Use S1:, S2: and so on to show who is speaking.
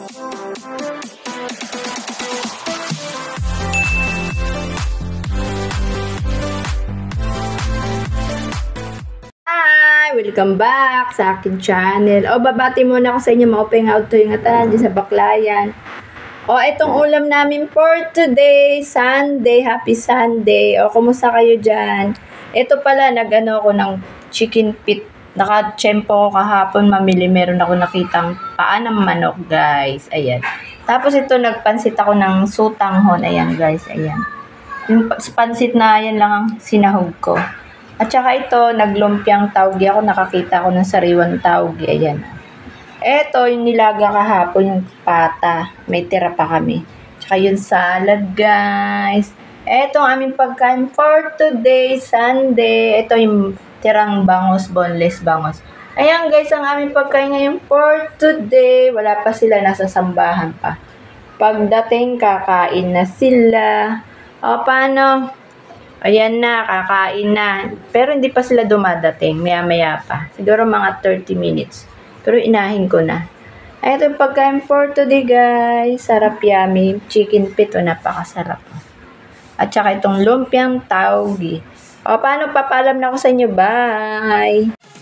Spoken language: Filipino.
S1: Hi! Welcome back sa akin channel. Babati muna ako sa inyo mga upeng out to yung atan dyan sa Baklayan. Itong ulam namin for today, Sunday. Happy Sunday. Kumusta kayo dyan? Ito pala, nag-ano ako ng chicken feet. Naka-tsempo ko kahapon mamili. Meron ako nakitang paa ng manok, guys. Ayan. Tapos ito, nagpansit ako ng sutanghon. Ayan, guys. Ayan. Yung pansit na yan lang ang sinahog ko. At saka ito, naglumpiang taugi ako. Nakakita ko ng sariwang taugi. Ayan. Ito, yung nilaga kahapon, yung pata. May tira pa kami. Tsaka yung salad, guys. Ito ang aming pagkain for today, Sunday. Ito yung tirang bangus, boneless bangus. Ayan, guys, ang aming pagkain ngayon for today. Wala pa sila, nasa sambahan pa. Pagdating, kakain na sila. Paano? Ayan na, kakain na. Pero hindi pa sila dumadating. Maya-maya pa. Siguro mga 30 minutes. Pero inahin ko na. Ito yung pagkain for today, guys. Sarap, yummy. Chicken feet, napakasarap. At saka itong lumpiang taugi. Paano? Papaalam na ako sa inyo. Bye!